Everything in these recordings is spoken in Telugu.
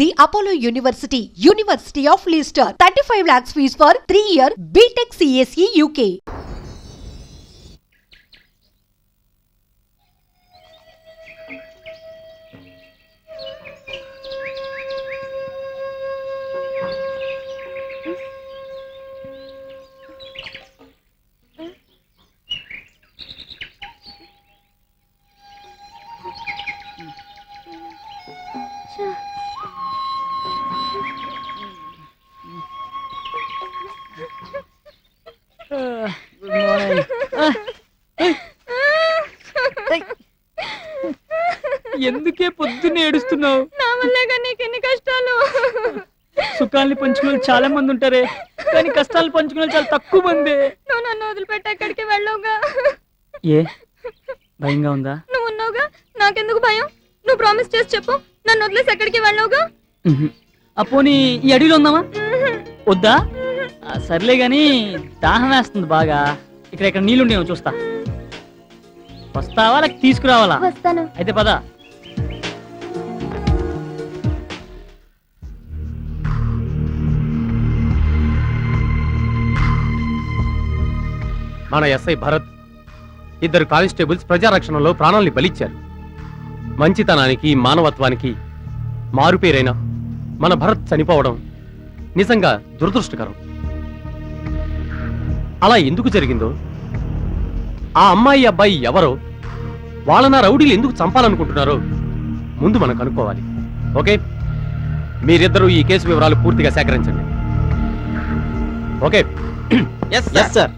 The Apollo University, University of Leicester, 35 lakhs fees for 3-year BTech CSE UK. Good morning. ఎందుకే పొద్దున్నే ఏడుస్తున్నావు? నా వల్లేగా నీకెన్ని కష్టాలు. సుఖాల్ని పంచుకునే చాలా మంది ఉంటారే, కానీ కష్టాలు పంచుకునే చాలా తక్కువ మంది. నువ్వు నన్ను వదిలిపెట్టి ఎక్కడికి వెళ్ళవుగా. ఏ భయంగా ఉందా? నువ్వు ఉన్నావుగా, నాకెందుకు భయం? నువ్వు ప్రామిస్ చేసి చెప్పు, నన్ను వదిలేసి ఎక్కడికి వెళ్ళవుగా. అపోని ఈ అడవిలో ఉందామా? వద్దా? సర్లే గాని దాహం వేస్తుంది బాగా. ఇక్కడ నీళ్ళుండేమో చూస్తా. వస్తావా లేక తీసుకురావాలా? వస్తాను. అయితే పద. మన ఎస్ఐ భరత్, ఇద్దరు కానిస్టేబుల్స్ ప్రజారక్షణలో ప్రాణాల్ని బలిచ్చారు. మంచితనానికి మానవత్వానికి మారుపేరైన మన భరత్ చనిపోవడం నిజంగా దురదృష్టకరం. అలా ఎందుకు జరిగిందో, ఆ అమ్మాయి అబ్బాయి ఎవరో, వాళ్ళ రౌడీలు ఎందుకు చంపాలనుకుంటున్నారో ముందు మనం కనుక్కోవాలి. ఓకే, మీరిద్దరూ ఈ కేసు వివరాలు పూర్తిగా సేకరించండి. ఓకే? Yes sir.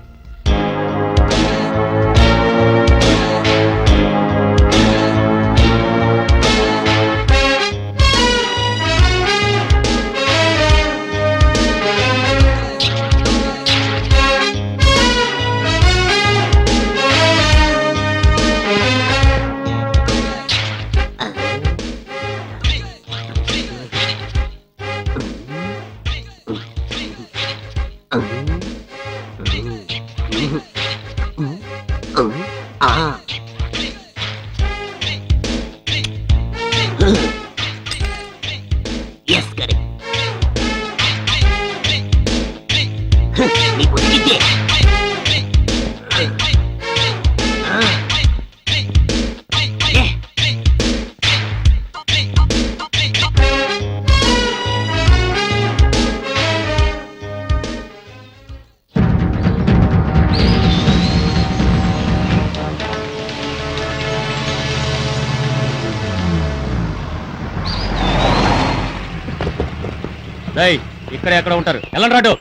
ఇక్కడ ఎక్కడ ఉంటారు? వెళ్ళండి రాటు.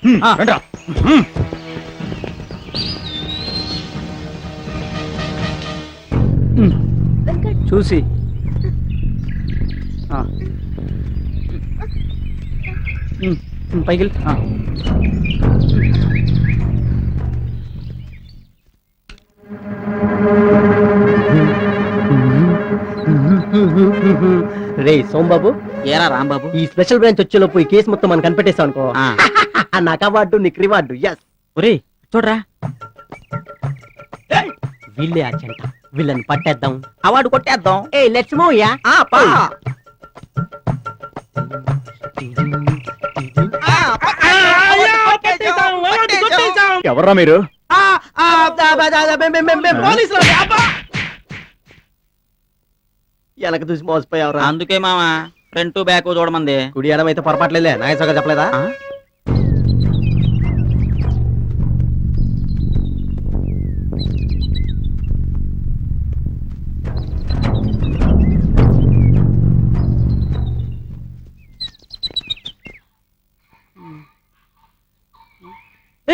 చూసి పైకి రే సోంబాబు, ఏరా రాంబాబు, ఈ స్పెషల్ బ్రాంచ్ వచ్చేలోపు ఈ కేసు మొత్తం మనం కనిపెట్టేసాం అనుకో. నాకు అవార్డు, నీకు రివార్డు. ఎస్. ఒరే చూడరా, వీళ్ళే ఆ చెంట. వీళ్ళని పట్టేద్దాం, అవార్డు కొట్టేద్దాం. ఏ లెట్స్ మూవ్ యా. ఎవర్రా మీరు? వెనక చూసి మోసపోయావరా. అందుకే మావా ఫ్రంట్ బ్యాక్ చూడమంది. కుడి ఎడమ అయితే పొరపాట్లేదే, నాగేశ్వరగా చెప్పలేదా?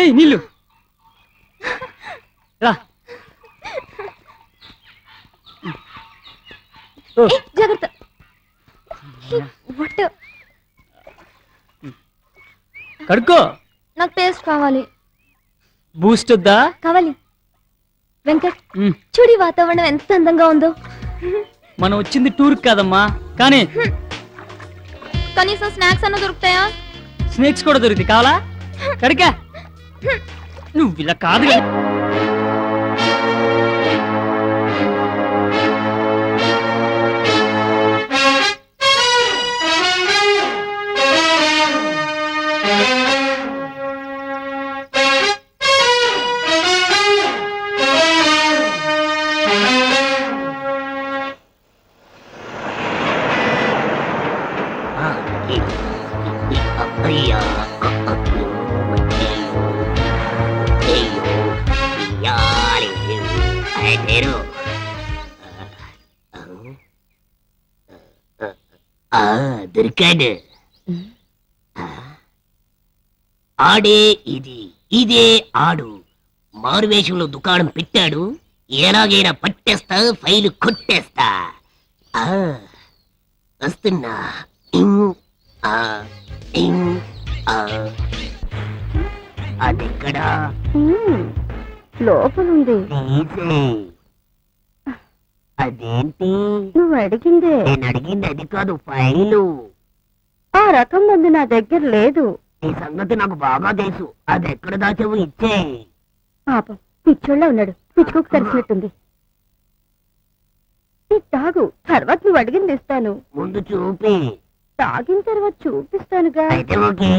ఏయ్ నీళ్ళు రా. జాగ్రత్త. కడుక్కో. నాకు పేస్ట్ కావాలి. బూస్ట్ వద్దా? కావాలి. వెంకట్, చూడి వాతావరణం ఎంత అందంగా ఉందో. మనం వచ్చింది టూర్ కాదమ్మా, కానీ కనీసం స్నాక్స్ అన్న దొరుకుతాయా? స్నేక్స్ కూడా దొరుకుతాయి. కావాలా? కడికా. నువ్వు ఇలా కాదు. అయ్యా దొరికాడు. ఆడే ఇదే ఆడు. మారువేషంలో దుకాణం పెట్టాడు. ఎలాగైనా పట్టేస్తా, ఫైలు కొట్టేస్తా. వస్తున్నా. అదెక్కడా? లోపలుంది. అదేంటి? నువ్వు అడిగిందే. నేను అడిగింది అది కాదు, ఫైలు. ఆ రకం మంది నా దగ్గర లేదు. ఈ సంగతి నాకు బాగా తెలుసు. అది ఎక్కడ దాచావు? ఇచ్చే. పాపం పిచ్చోళ్ళ ఉన్నాడు. పిచ్చుకోకు తెలిసినట్టుంది. నీకు తాగు, తర్వాత నువ్వు అడిగింది ఇస్తాను. ముందు చూపి. తాగిన తర్వాత చూపిస్తానుగా. అయితే ఓకే.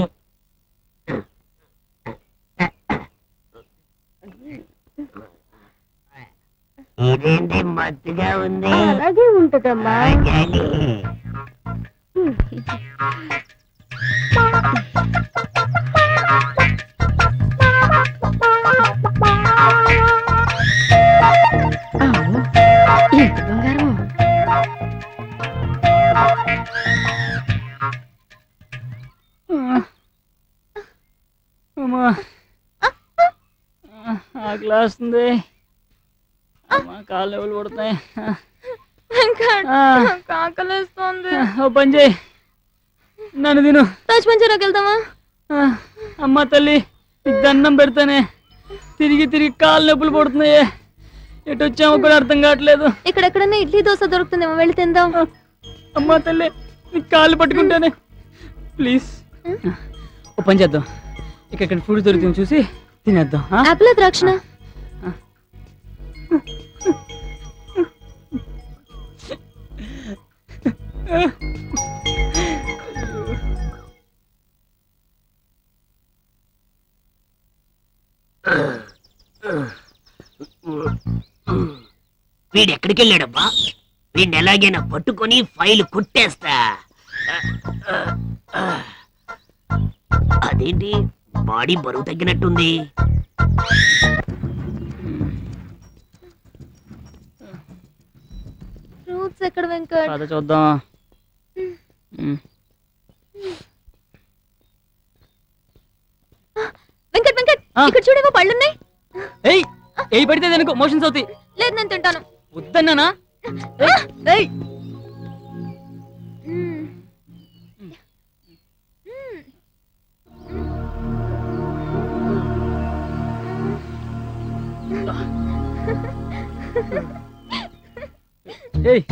ఇదేంటి మత్తుగా ఉంది? అలాగే ఉంటదమ్మా. జాలి. ఎంత బంగారం. అమ్మా క్లాస్ ఉంది. అమ్మా కాళ్ళు ఎవరు పడుతున్నాయి. వెంకట్, ఆ. నాకు ఆకలేస్తోంది. ఓ పని చేయి, నన్ను తిను. తాజ్ పంజారాకి వెళ్దామా? అమ్మ తల్లి, నీకు దండం పెడతానే. తిరిగి తిరిగి కాళ్ళు నొప్పులు పడుతున్నాయే. ఎటు వచ్చామో కూడా అర్థం కావట్లేదు. ఇక్కడెక్కడన్నా ఇడ్లీ దోశ దొరుకుతుందేమో, వెళ్ళి తిందాం. అమ్మా తల్లి, నీకు కాళ్ళు పట్టుకుంటానే, ప్లీజ్. ఓ పని చేద్దాం, ఇక్కడ ఫుడ్ దొరుకుతుంది చూసి తినేద్దాం. ఆపిల్ ద్రాక్షణ? వీడెక్కడికి వెళ్ళాడబ్బా? వీడిని ఎలాగైనా పట్టుకొని ఫైల్ కుట్టేస్తా. అదేంటి బాడీ బరువు తగ్గినట్టుంది? ఫ్రూట్స్ ఎక్కడ వెంకట్? అదే చూద్దాం. వెంకట్ వెంకట్, ఇక్కడ చూడేవో పళ్ళున్నాయి. ఏయ్ ఏయ్ పడితే అనుకో, మోషన్స్ అవుతాయి. లేదు, నేను తింటాను. వద్దన్నానా? ఏయ్ ఏయ్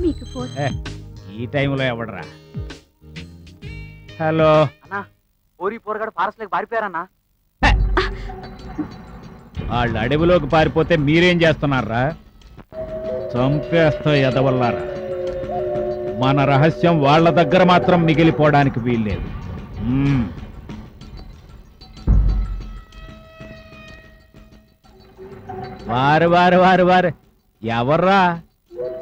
మీకు ఫోన్. ఈ టైంలో ఎవడరా? హలో అన్నా, ఊరి పోరగాడు పారస్లోకి పారిపోయారన్నా. వాళ్ళు అడవిలోకి పారిపోతే మీరేం చేస్తున్నారా? చంపేస్తా ఎదవల్లారా. మన రహస్యం వాళ్ళ దగ్గర మాత్రం మిగిలిపోవడానికి వీల్లేదు. వారు వారు వారు వారు ఎవర్రా?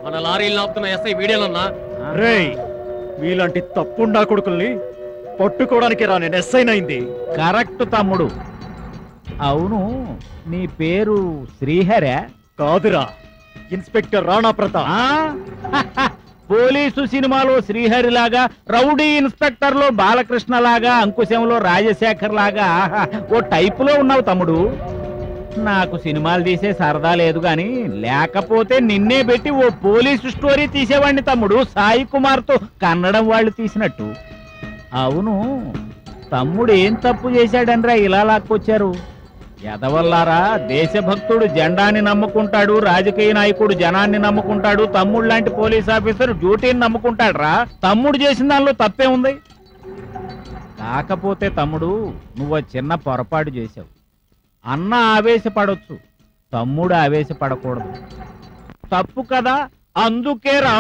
మన లారీలు ఆపుతున్న ఎస్ఐ వీడియోలన్నా. రేయ్, మీలాంటి తప్పుండా కొడుకుల్ని పట్టుకోవడానికి రా నేను ఎస్ఐనైంది. కరెక్ట్ తమ్ముడు. అవును, నీ పేరు శ్రీహరే? కాదురా, ఇన్స్పెక్టర్ రాణా ప్రతాప్. పోలీసు సినిమాలో శ్రీహరి లాగా, రౌడీ ఇన్స్పెక్టర్ లో బాలకృష్ణ లాగా, అంకుశంలో రాజశేఖర్ లాగా ఓ టైపులో ఉన్నావు తమ్ముడు. నాకు సినిమాలు తీసే సరదా లేదు గాని, లేకపోతే నిన్నే పెట్టి ఓ పోలీసు స్టోరీ తీసేవాడిని తమ్ముడు, సాయి కుమార్ తో కన్నడం వాళ్ళు తీసినట్టు. అవును, తమ్ముడు ఏం తప్పు చేశాడనరా ఇలా లాక్కొచ్చారు? ఎదవల్లారా, దేశభక్తుడు జెండాని నమ్ముకుంటాడు, రాజకీయ నాయకుడు జనాన్ని నమ్ముకుంటాడు, తమ్ముడు లాంటి పోలీస్ ఆఫీసర్ డ్యూటీని నమ్ముకుంటాడురా. తమ్ముడు చేసిన దానిలో తప్పే ఉంది. కాకపోతే తమ్ముడు, నువ్వు చిన్న పొరపాటు చేశావు. అన్న ఆవేశపడొచ్చు, తమ్ముడు ఆవేశపడకూడదు. తప్పు కదా, అందుకే రా.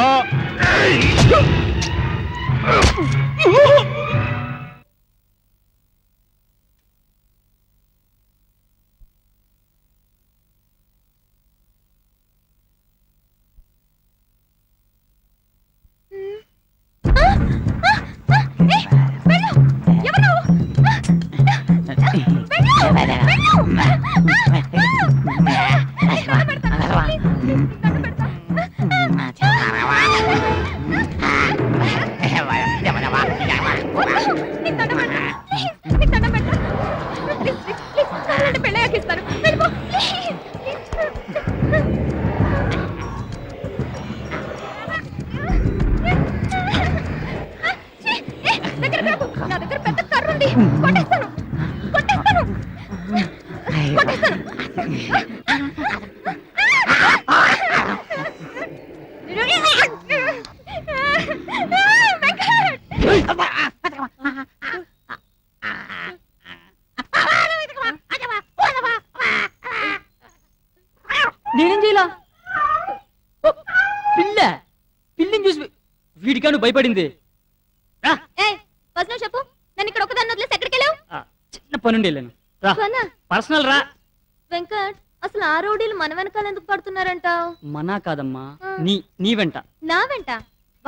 నా దగ్గర పెద్ద కర్ర ఉంది. కొట్టేస్తాను కొట్టేస్తాను కొట్టేస్తాను. నేనేం చేయలా? ఓ, పిల్లిని చూసి వీడికాను భయపడింది. ఫస్ట్ నువ్వు చెప్పు, నన్ను ఇక్కడ ఒకదాన్ని వదిలేసి ఎక్కడికి వెళ్ళావు? చిన్న పనుండి వెళ్ళాను. రా, పర్సనల్ రా. వెంకట్, అసలు ఆ రౌడీలు మన వెనకాల ఎందుకు పడుతున్నారంటావు? మనా కాదమ్మా, నీ వెంట. నా వెంట?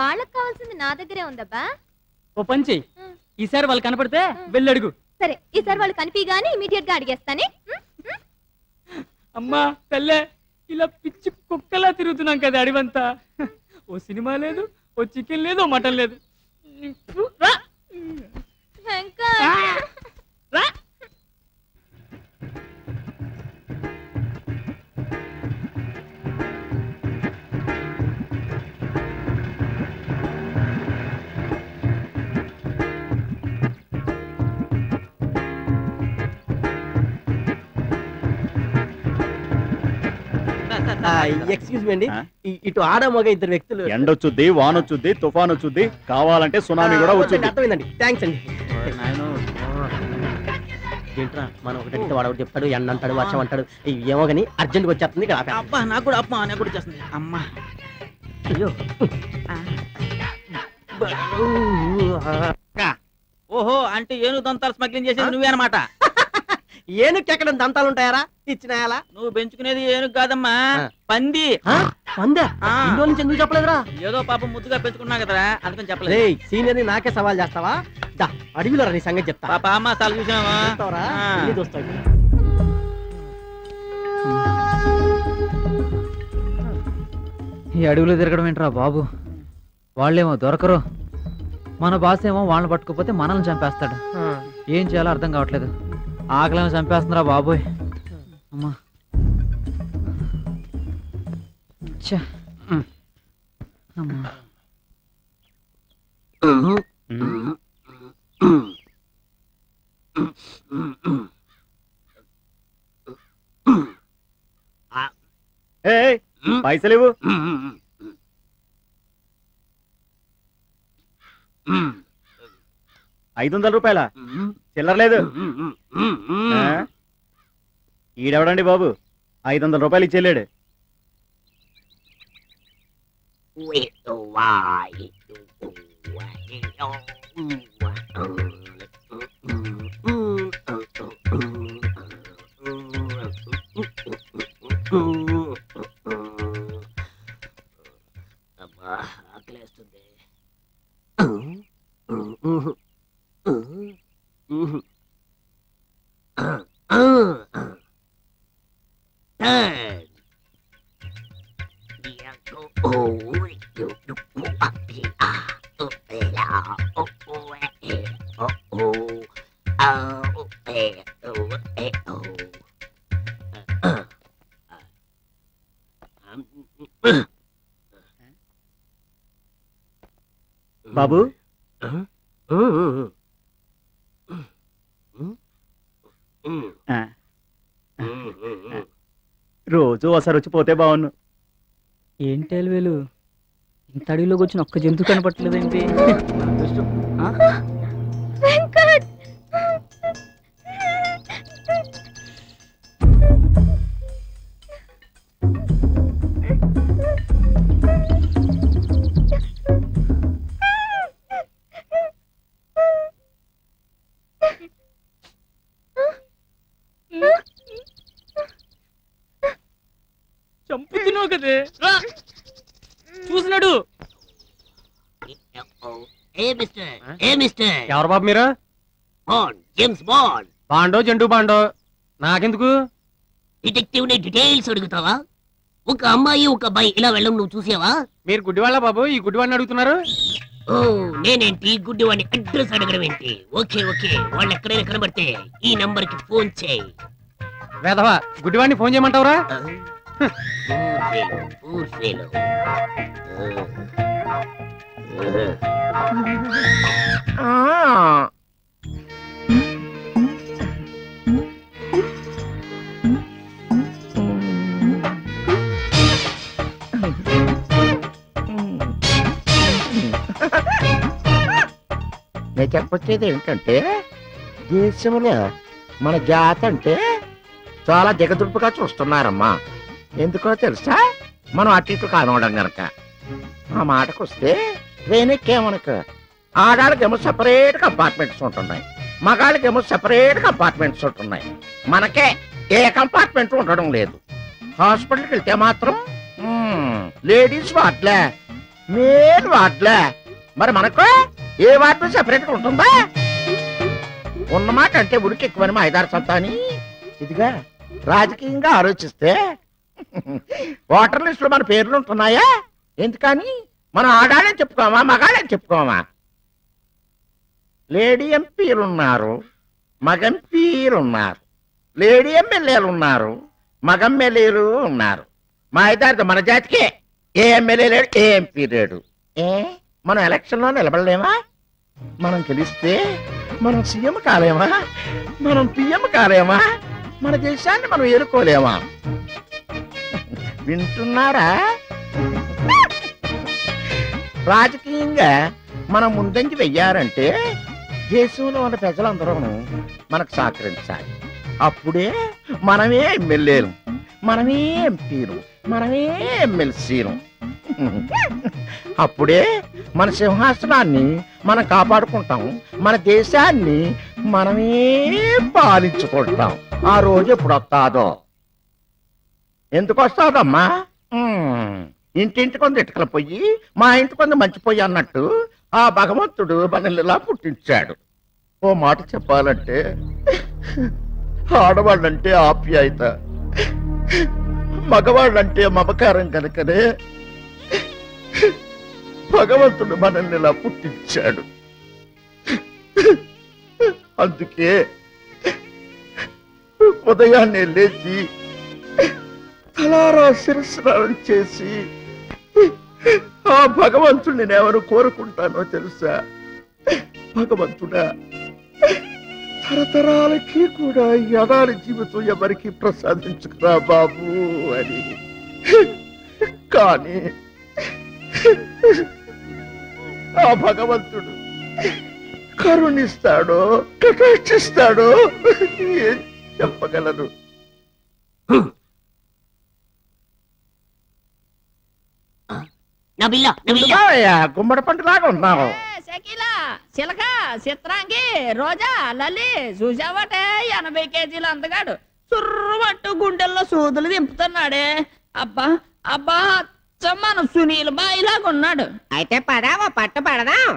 వాళ్ళకి కావాల్సింది నా దగ్గరే ఉందబ్బా. ఓ పని చెయ్యి, ఈసారి వాళ్ళు కనపడితే వెళ్ళడుగు. సరే, ఈసారి వాళ్ళు కనిపిగానే ఇమీడియట్ గా అడిగేస్తానే. అమ్మా తల్లే, ఇలా పిచ్చి కుక్కలా తిరుగుతున్నాం కదా అడివంతా. ఓ సినిమా లేదు, ఓ చికెన్ లేదు, ఓ మటన్ లేదు. రా. వెంకట్, రా. ఎక్స్క్యూజ్ మీ అండి, ఇటు ఆడ మగ ఇద్దరు వ్యక్తులు. ఎండొచ్చుద్ది, వానొచ్చుద్ది, తుఫాన్ వచ్చుద్ది, కావాలంటే సునామీ కూడా వచ్చుద్ది. అర్థమైందండి, థ్యాంక్స్ అండి. ఏంట్రా, మనం ఒకటి అడిగితే వాడు ఒకటి చెప్తాడు, ఎండ అంటాడు, వర్షం అంటాడు, ఏమో కానీ అర్జెంట్గా వచ్చేస్తుంది ఇక్కడ ఆపేస్తాం. అబ్బా నాకు కూడా అమ్మా నాకు కూడా చేస్తుంది అమ్మా. అయ్యో. ఓహో, అంటే ఏను దంతాలు స్మగ్లింగ్ చేసేది నువ్వే అనమాట. ఏనుగు ఎక్కడ దంతాలు ఉంటాయారా ఇచ్చినాయాలా? నువ్వు పెంచుకునేది ఏనుగు కాదమ్మా, పంది. పందా? ఇంట్లో నుంచి ఎందుకు చెప్పలేదురా? ఏదో పాపం ముద్దుగా పెంచుకున్నా కదరా, అందుకని చెప్పలేదు. సీనియర్ ని నాకే సవాల్ చేస్తావా? దా, అడవిలో రా, నీ సంగతి చెప్తా. పాప అమ్మ సార్లు చూసావా? చూస్తావరా? ఇల్లు చూస్తావు. ఈ అడవిలో తిరగడం ఏంట్రా బాబు, వాళ్ళేమో దొరకరు, మన బాస్ ఏమో వాళ్ళని పట్టుకోపోతే మనల్ని చంపేస్తాడు. ఏం చేయాలో అర్థం కావట్లేదు. ఆకలేమో చంపేస్తుందిరా బాబోయ్. అమ్మా ఛే. అమ్మా పైసలేవు. 500 రూపాయల చిల్లరలేదు. ఈడెవడండి బాబు 500 రూపాయలు ఇచ్చేళ్ళాడు. ఆకలేస్తుంది. బాబు, రోజు ఒకసారి వచ్చి పోతే బాగున్ను. ఏంటి అలవేలు, ఇంత అడవిలోకి వచ్చిన ఒక్క జంతువు కనపట్టలేదేంటి? వెంకట్, బే రా. చూసినాడు. ఏ మిస్టర్ ఎవరు బాబు మీరు? Bond, James Bond. బాండో జండు బాండో నాకెందుకు? డిటెక్టివ్ ని డీటెయిల్స్ అడుగుతావా? ఒక అమ్మాయి ఒక అబ్బాయి ఇలా వెళ్ళం నువ్వు చూసావా? మీరు గుడ్డివాళ్ళ బాబు ఈ గుడ్డివాడిని అడుగుతున్నారు? ఓ నేనేంటి గుడ్డివాడిని అడ్రస్ అడగడం ఏంటి? ఓకే వాళ్ళు ఎక్కడైనా కనబడితే ఈ నంబర్ కి ఫోన్ చేయి. వేధవా గుడ్డివాడిని ఫోన్ చేయమంటావురా? Poor fellow. నేను చెప్పొచ్చేది ఏంటంటే దేశంలో మన జాతి అంటే చాలా దిగదుడుపుగా చూస్తున్నారమ్మా. ఎందుకో తెలుసా? మనం అటు ఇటు కానవడం గనక. ఆ మాటకు వస్తే వేనెక్కేమనక ఆడాళ్ళకేమో సెపరేట్ కంపార్ట్మెంట్స్ ఉంటున్నాయి, మగాళ్ళకేమో సెపరేట్ కంపార్ట్మెంట్స్ ఉంటున్నాయి. మనకే ఏ కంపార్ట్మెంట్ ఉండడం లేదు. హాస్పిటల్కి వెళ్తే మాత్రం లేడీస్ వార్డ్లే, మేల్ వార్డ్లే. మరి మనకు ఏ వార్డు సెపరేట్గా ఉంటుందా? ఉన్నమాట అంటే ఉరికి ఎక్కువని మా ఐదారు సంతాని. ఇదిగా రాజకీయంగా ఆలోచిస్తే ఓటర్ లిస్ట్ లో మన పేర్లు ఉంటున్నాయా? ఎందుకని మనం ఆడాలని చెప్పుకోమా, మగాళ్ళని చెప్పుకోమా? లేడీ ఎంపీలు ఉన్నారు, మగ ఎంపీలు ఉన్నారు, లేడీ ఎమ్మెల్యేలు ఉన్నారు, మగ ఎమ్మెల్యేలు ఉన్నారు. మా ఐదారు మన జాతికే ఏ ఎమ్మెల్యే లేడు, ఏ ఎంపీ లేడు. మనం ఎలక్షన్ లో నిలబడలేమా? మనం గెలిస్తే మనం సీఎం కాలేమా? మనం పిఎం కాలేమా? మన దేశాన్ని మనం ఏలుకోలేమా? వింటున్నారా? రాజకీయంగా మనం ముందంజ వెయ్యారంటే దేశంలో ఉన్న ప్రజలందరూ మనకు సహకరించాలి. అప్పుడే మనమే ఎమ్మెల్యేలు, మనమే ఎంపీలు, మనమే ఎమ్మెల్సీలు. అప్పుడే మన సింహాసనాన్ని మనం కాపాడుకుంటాం, మన దేశాన్ని మనమే పాలించుకుంటాం. ఆ రోజు ఎప్పుడు వస్తాదో? ఎందుకు వస్తాదమ్మా? ఇంటింటి కొంత ఇటుకల పొయ్యి, మా ఇంటి కొంత మంచి పొయ్యి అన్నట్టు ఆ భగవంతుడు మనల్ని ఇలా పుట్టించాడు. ఓ మాట చెప్పాలంటే ఆడవాళ్ళంటే ఆప్యాయత, మగవాళ్ళంటే మమకారం కనుకనే భగవంతుడు మనల్ని ఇలా పుట్టించాడు. అందుకే ఉదయాన్నే లేచి తలారా శిరస్నానం చేసి ఆ భగవంతుడిని నేనెవరు కోరుకుంటానో తెలుసా? భగవంతుడా, తరతరాలకి కూడా యథాలి జీవితం ఎవరికి ప్రసాదించుకురా బాబు అని. కానీ ఆ భగవంతుడు కరుణిస్తాడో కటాక్షిస్తాడో ఏం చెప్పగలను? గుమ్మడి పండులాగా ఉన్నావు. షకీలా, చిలక, చిత్రాంగి, రోజా, లలి చూసావటే 80 కేజీలు అందగాడు చుర్రుమట్టు గుండెల్లో సూదులు దింపుతున్నాడే. అబ్బా అబ్బా, మన సునీల్ బాయిలాగా ఉన్నాడు. అయితే పదావో పట్టు పడదాం.